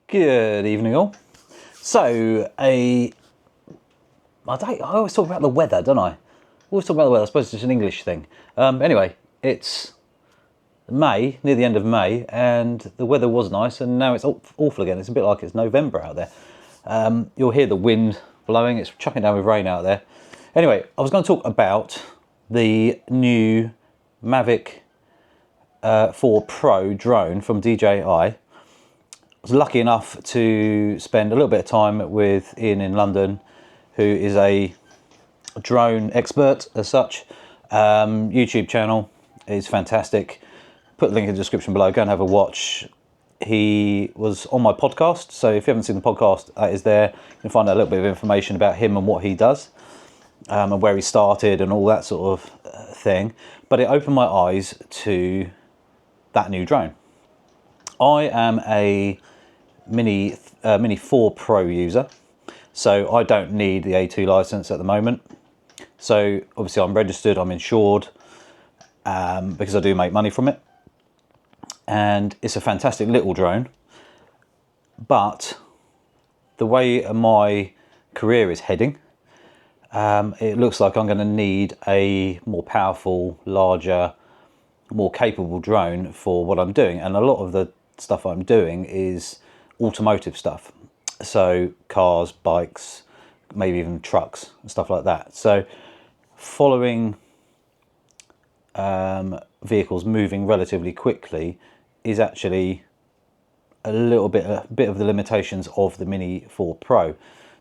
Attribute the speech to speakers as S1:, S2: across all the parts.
S1: Good evening all. So, I always talk about the weather, don't I? Always talk about the weather. I suppose it's just an English thing. Anyway, it's May, near the end of May, and the weather was nice, and now it's awful again. It's a bit like it's November out there. You'll hear the wind blowing. It's chucking down with rain out there. Anyway, I was going to talk about the new MAVIC 4 Pro drone from DJI. I was lucky enough to spend a little bit of time with Ian in London, who is a drone expert as such. YouTube channel is fantastic. Put the link in the description below. Go and have a watch. He was on my podcast, so if you haven't seen the podcast, that is there. You can find out a little bit of information about him and what he does, and where he started and all that sort of thing. But it opened my eyes to that new drone. I am a Mini 4 Pro user, so I don't need the A2 license at the moment. So obviously I'm registered, I'm insured, because I do make money from it. And it's a fantastic little drone, but the way my career is heading, it looks like I'm going to need a more powerful, larger, more capable drone for what I'm doing. And a lot of the stuff I'm doing is automotive stuff, so cars, bikes, maybe even trucks and stuff like that. So following vehicles moving relatively quickly is actually a bit of the limitations of the Mini 4 Pro.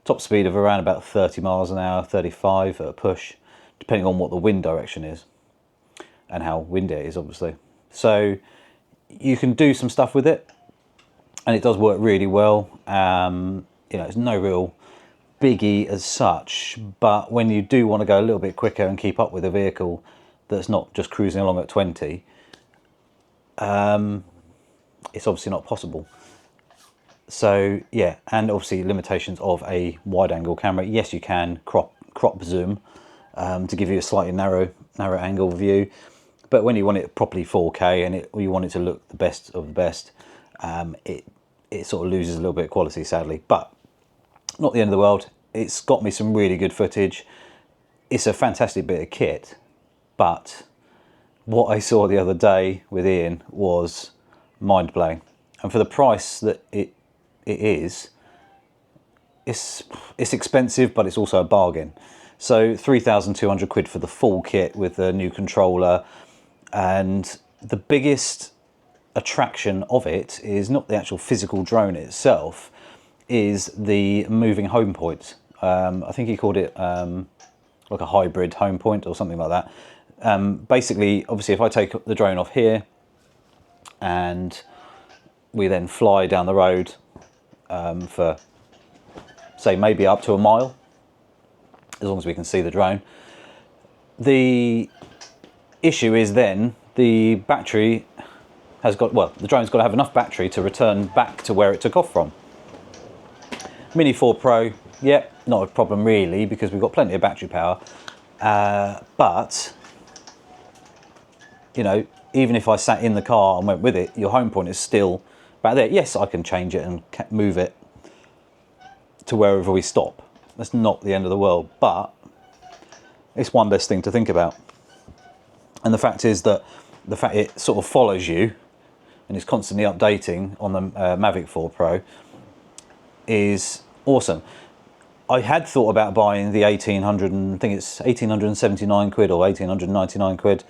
S1: Top speed of around about 30 miles an hour, 35 at a push, depending on what the wind direction is and how windy it is, obviously. So you can do some stuff with it, and it does work really well. It's no real biggie as such, but when you do want to go a little bit quicker and keep up with a vehicle that's not just cruising along at 20, it's obviously not possible. So yeah, and obviously limitations of a wide angle camera. Yes, you can crop zoom to give you a slightly narrow angle view, but when you want it properly 4K and you want it to look the best of the best, it sort of loses a little bit of quality, sadly. But not the end of the world. It's got me some really good footage. It's a fantastic bit of kit, but what I saw the other day with Ian was mind-blowing. And for the price that it is, it's expensive, but it's also a bargain. So 3,200 quid for the full kit with the new controller. And the biggest attraction of it is not the actual physical drone itself, is the moving home point. I think he called it like a hybrid home point or something like that. Basically, obviously, if I take the drone off here and we then fly down the road for, say, maybe up to a mile, as long as we can see the drone, the issue is then the battery has got, well, the drone's got to have enough battery to return back to where it took off from. Mini 4 Pro, yeah, not a problem really, because we've got plenty of battery power, but you know, even if I sat in the car and went with it, your home point is still back there. Yes, I can change it and move it to wherever we stop. That's not the end of the world, but it's one less thing to think about. And the fact is that the fact it sort of follows you and is constantly updating on the MAVIC 4 Pro is awesome. I had thought about buying the 1800, and I think it's 1879 quid or 1899 quid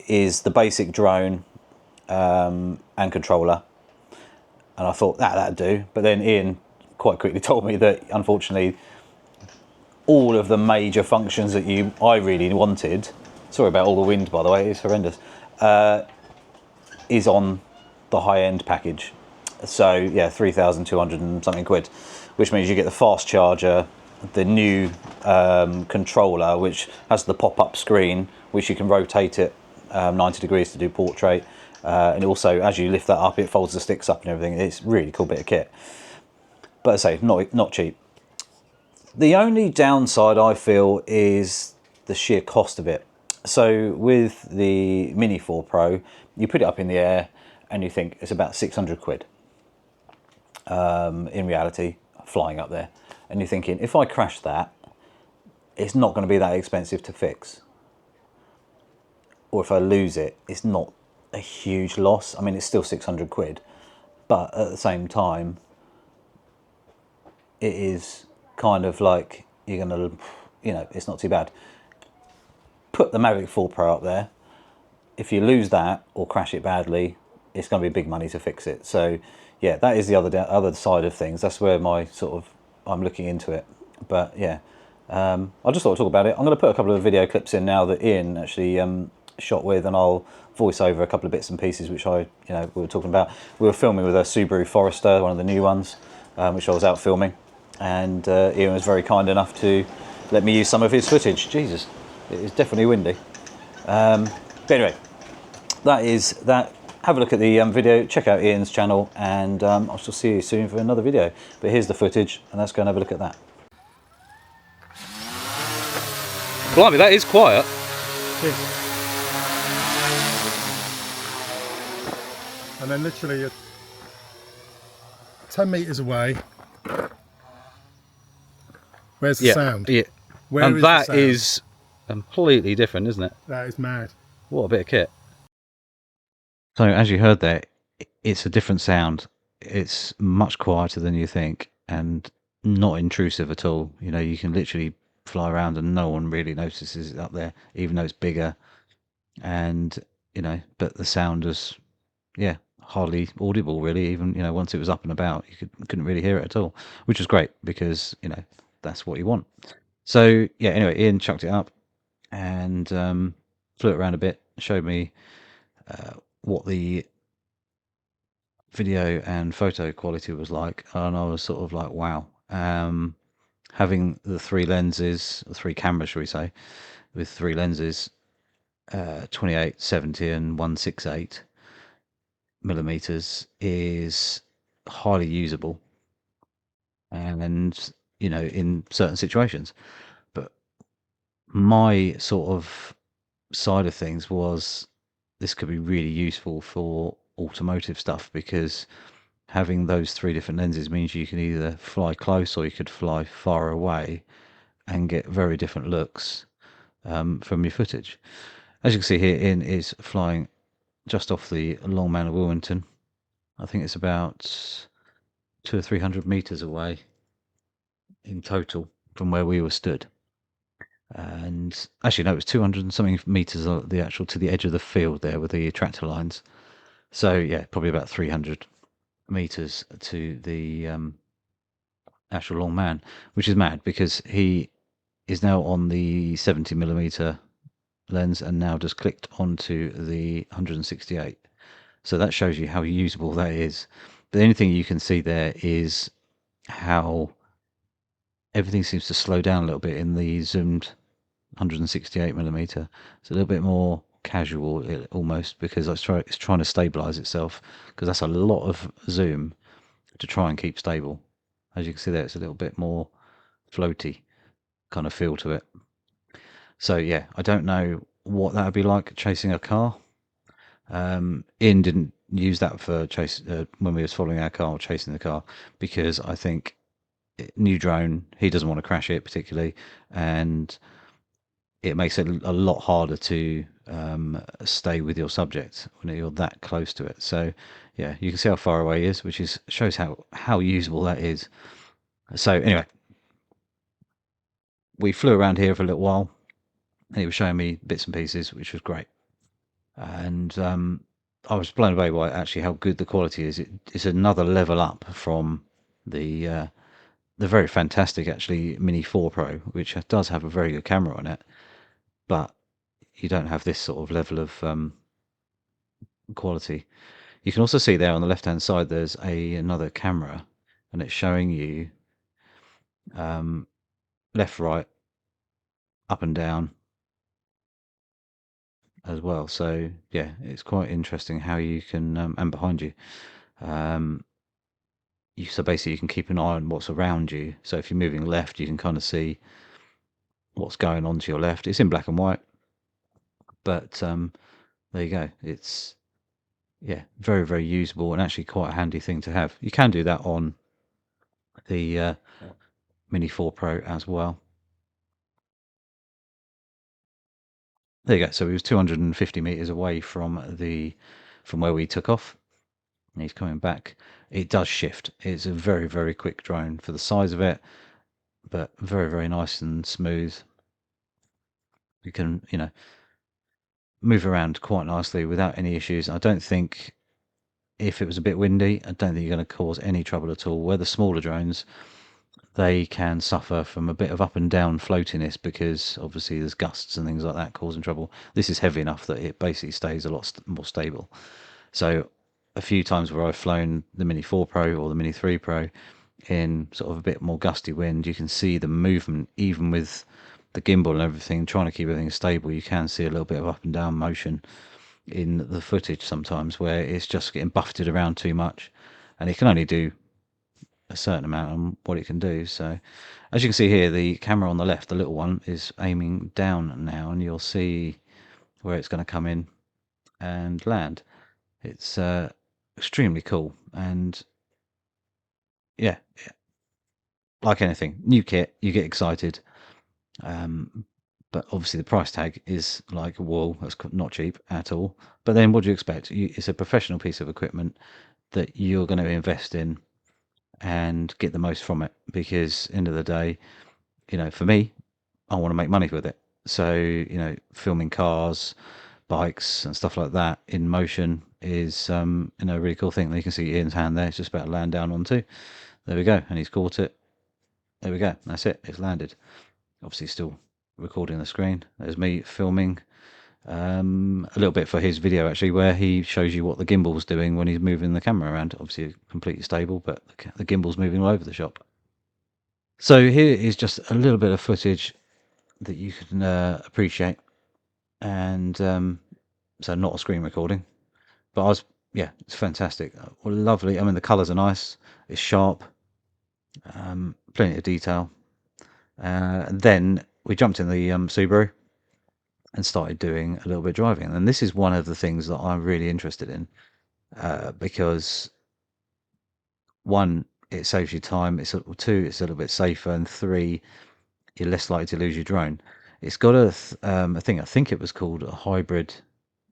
S1: is the basic drone and controller, and I thought that'd do. But then Ian quite quickly told me that unfortunately all of the major functions that I really wanted, sorry about all the wind by the way, it's horrendous, is on the high-end package. So yeah, 3,200 and something quid, which means you get the fast charger, the new controller, which has the pop-up screen, which you can rotate it 90 degrees to do portrait, and also as you lift that up, it folds the sticks up and everything. It's a really cool bit of kit, but as I say, not cheap. The only downside I feel is the sheer cost of it. So with the Mini 4 Pro, you put it up in the air and you think it's about 600 quid. in reality, flying up there. And you're thinking, if I crash that, it's not going to be that expensive to fix. Or if I lose it, it's not a huge loss. I mean, it's still 600 quid. But at the same time, it is kind of like you're going to, you know, it's not too bad. Put the Mavic 4 Pro up there. If you lose that or crash it badly, it's going to be big money to fix it. So yeah, that is the other side of things. That's where my sort of, I'm looking into it. But yeah, I just thought I'd talk about it. I'm going to put a couple of video clips in now that Ian actually shot with, and I'll voice over a couple of bits and pieces which we were talking about. We were filming with a Subaru Forester, one of the new ones, which I was out filming, and Ian was very kind enough to let me use some of his footage. Jesus, it is definitely windy. But anyway, that is that. Have a look at the video, check out Ian's channel, and I shall see you soon for another video. But here's the footage, and let's go and have a look at that. Blimey, that is quiet.
S2: And then literally you're 10 metres away. Where's the sound?
S1: Yeah.
S2: Where is
S1: that
S2: the sound?
S1: is completely different, isn't it?
S2: That is mad.
S1: What a bit of kit. So as you heard there, it's a different sound. It's much quieter than you think, and not intrusive at all. You know, you can literally fly around and no one really notices it up there, even though it's bigger. And, you know, but the sound is, yeah, hardly audible really. Even, you know, once it was up and about, you couldn't really hear it at all, which was great because, you know, that's what you want. So yeah, anyway, Ian chucked it up and flew it around a bit, showed me what the video and photo quality was like, and I was sort of like, wow. Having the three lenses, three cameras, shall we say, with three lenses, 28, 70 and 168 millimeters is highly usable, and you know, in certain situations. But my sort of side of things was this could be really useful for automotive stuff, because having those three different lenses means you can either fly close or you could fly far away and get very different looks from your footage. As you can see here, Ian is flying just off the Longman of Wilmington. I think it's about 200 or 300 meters away in total from where we were stood. And actually, no, it was 200 and something meters to the edge of the field there with the tractor lines. So yeah, probably about 300 meters to the actual Long Man, which is mad because he is now on the 70mm lens and now just clicked onto the 168. So that shows you how usable that is. But the only thing you can see there is how everything seems to slow down a little bit in the zoomed 168mm. It's a little bit more casual almost, because it's trying to stabilize itself, because that's a lot of zoom to try and keep stable. As you can see there, it's a little bit more floaty kind of feel to it. So yeah, I don't know what that would be like chasing a car. Ian didn't use that for chase when we was following our car or chasing the car, because I think new drone, he doesn't want to crash it particularly, and it makes it a lot harder to stay with your subject when you're that close to it. So yeah, you can see how far away he is, which shows how usable that is. So anyway, we flew around here for a little while, and he was showing me bits and pieces, which was great. And I was blown away by actually how good the quality is. It's another level up from the very fantastic actually Mini 4 Pro, which does have a very good camera on it, but you don't have this sort of level of quality. You can also see there on the left hand side there's another camera, and it's showing you left, right, up and down as well. So yeah, it's quite interesting how you can and behind you, so basically you can keep an eye on what's around you. So if you're moving left, you can kind of see what's going on to your left. It's in black and white, but there you go. It's, yeah, very, very usable and actually quite a handy thing to have. You can do that on the Mini 4 Pro as well. There you go. So he was 250 meters away from where we took off. And he's coming back. It does shift. It's a very, very quick drone for the size of it, but very, very nice and smooth. You can, move around quite nicely without any issues. I don't think, if it was a bit windy, I don't think you're going to cause any trouble at all. Where the smaller drones, they can suffer from a bit of up and down floatiness because obviously there's gusts and things like that causing trouble. This is heavy enough that it basically stays a lot more stable. So a few times where I've flown the Mini 4 Pro or the Mini 3 Pro in sort of a bit more gusty wind, you can see the movement, even with the gimbal and everything, trying to keep everything stable. You can see a little bit of up and down motion in the footage sometimes where it's just getting buffeted around too much, and it can only do a certain amount on what it can do. So as you can see here, the camera on the left, the little one, is aiming down now, and you'll see where it's going to come in and land. It's extremely cool, and yeah, like anything new kit, you get excited, but obviously the price tag is like, whoa, that's not cheap at all. But then what do you expect? It's a professional piece of equipment that you're going to invest in and get the most from it, because end of the day, for me, I want to make money with it. So filming cars, bikes and stuff like that in motion is a really cool thing. You can see Ian's hand there, it's just about to land down onto. There we go, and he's caught it. There we go, that's it, it's landed. Obviously still recording the screen. There's me filming a little bit for his video actually, where he shows you what the gimbal's doing when he's moving the camera around. Obviously completely stable, but the gimbal's moving all over the shop. So here is just a little bit of footage that you can appreciate, and so not a screen recording, but it's fantastic. Well, lovely. I mean, the colors are nice, it's sharp, plenty of detail. Then we jumped in the Subaru and started doing a little bit of driving, and this is one of the things that I'm really interested in, because one, it saves you time, two, it's a little bit safer, and three, you're less likely to lose your drone. It's got a thing, I think it was called a hybrid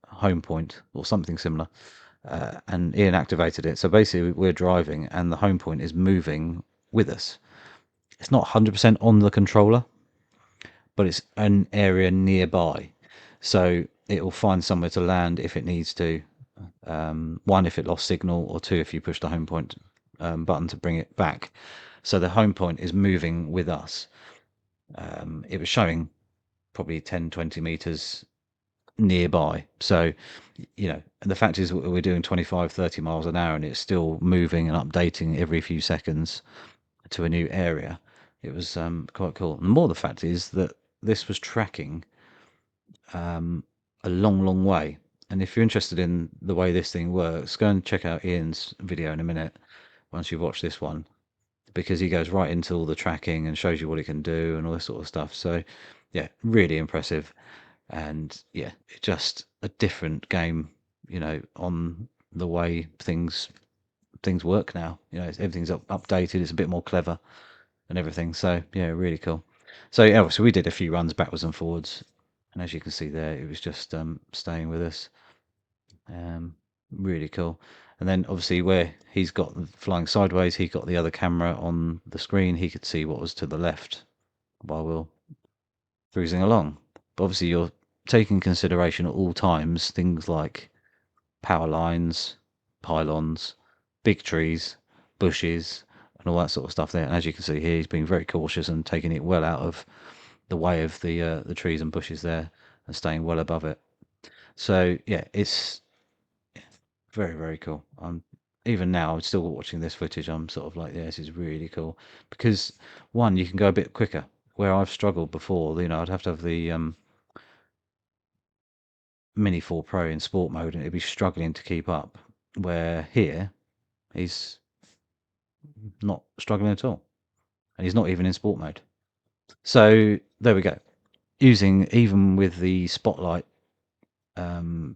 S1: home point or something similar, and Ian activated it. So basically we're driving and the home point is moving with us. It's not 100% on the controller, but it's an area nearby, so it will find somewhere to land if it needs to. One, if it lost signal, or two, if you push the home point button to bring it back. So the home point is moving with us. It was showing probably 10-20 meters nearby, so the fact is we're doing 25-30 miles an hour and it's still moving and updating every few seconds to a new area. It was quite cool. And more, the fact is that this was tracking a long way. And if you're interested in the way this thing works, go and check out Ian's video in a minute once you've watched this one, because he goes right into all the tracking and shows you what it can do and all this sort of stuff. So yeah, really impressive. And yeah, it's just a different game, on the way things work now. Everything's updated, it's a bit more clever and everything. So yeah, really cool. So yeah, so we did a few runs backwards and forwards, and as you can see there, it was just staying with us. Really cool. And then obviously where he's got flying sideways, he got the other camera on the screen, he could see what was to the left while we're cruising along. But obviously you're taking consideration at all times things like power lines, pylons, big trees, bushes, and all that sort of stuff there. And as you can see here, he's being very cautious and taking it well out of the way of the trees and bushes there, and staying well above it. So yeah, it's very, very cool. Even now, I'm still watching this footage, I'm sort of like, yeah, this is really cool, because one, you can go a bit quicker, where I've struggled before. I'd have to have the Mini 4 Pro in sport mode and it'd be struggling to keep up, where here he's not struggling at all, and he's not even in sport mode. So there we go. Using, even with the spotlight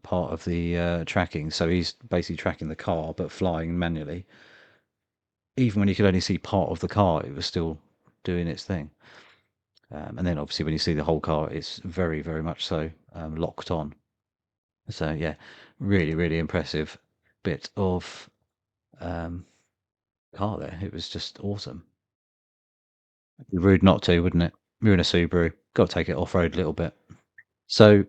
S1: part of the tracking, so he's basically tracking the car but flying manually. even when you could only see part of the car, it was still doing its thing. And then obviously when you see the whole car, it's very, very much so locked on. So yeah, really, really impressive bit of car there. It was just awesome. It'd be rude not to, wouldn't it? We're in a Subaru, got to take it off-road a little bit. So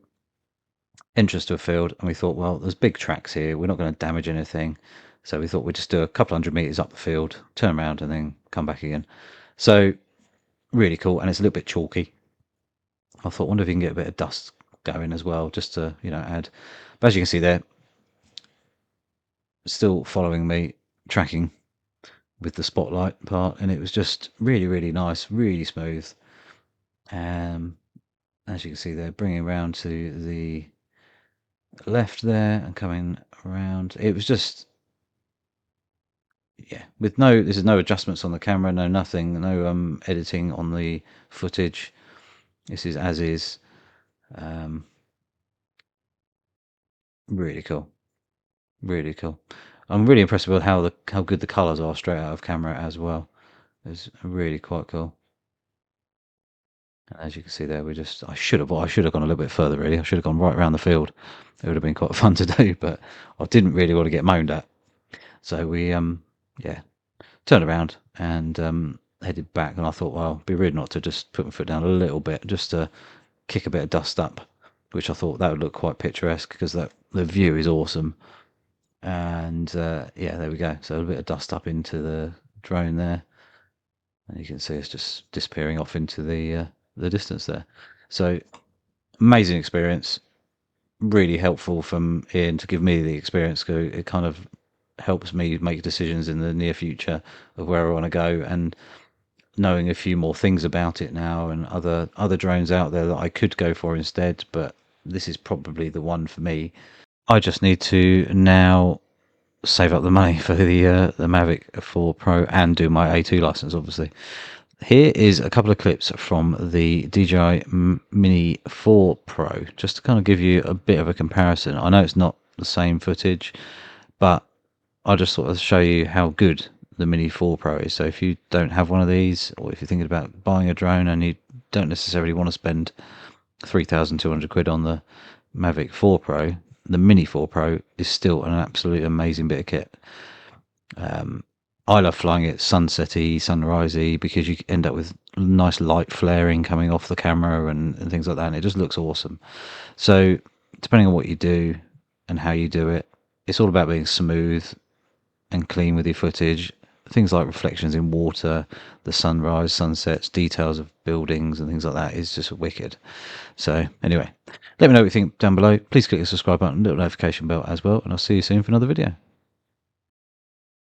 S1: entrance to a field, and we thought, well, there's big tracks here, we're not going to damage anything. So we thought we'd just do a couple 100 meters up the field, turn around and then come back again. So really cool, and it's a little bit chalky. I thought, wonder if you can get a bit of dust going as well, just to, you know, add. But as you can see there, still following me, tracking with the spotlight part, and it was just really, really nice, really smooth. As you can see there, bringing around to the left there and coming around, it was just, yeah, with there's no adjustments on the camera, no nothing, no editing on the footage. This is as is. Really cool, really cool. I'm really impressed with how good the colours are straight out of camera as well. It's really quite cool. And as you can see there, I should have gone a little bit further really. I should have gone right around the field. It would have been quite fun to do, but I didn't really want to get moaned at. So we yeah, turned around and headed back, and I thought, well, it'd be rude not to just put my foot down a little bit, just to kick a bit of dust up, which I thought that would look quite picturesque because the view is awesome. And yeah, there we go. So a bit of dust up into the drone there, and you can see it's just disappearing off into the distance there. So amazing experience, really helpful from Ian to give me the experience, because it kind of helps me make decisions in the near future of where I want to go, and knowing a few more things about it now, and other drones out there that I could go for instead, but this is probably the one for me. I just need to now save up the money for the Mavic 4 Pro and do my A2 license, obviously. Here is a couple of clips from the DJI Mini 4 Pro, just to kind of give you a bit of a comparison. I know it's not the same footage, but I just thought I'd show you how good the Mini 4 Pro is. So if you don't have one of these, or if you're thinking about buying a drone and you don't necessarily want to spend 3,200 quid on the Mavic 4 Pro, the Mini 4 Pro is still an absolute amazing bit of kit. I love flying it sunsetty, sunrisey, because you end up with nice light flaring coming off the camera and things like that, and it just looks awesome. So depending on what you do and how you do it, it's all about being smooth and clean with your footage. Things like reflections in water, the sunrise, sunsets, details of buildings and things like that is just wicked. So anyway, let me know what you think down below. Please click the subscribe button, little notification bell as well, and I'll see you soon for another video.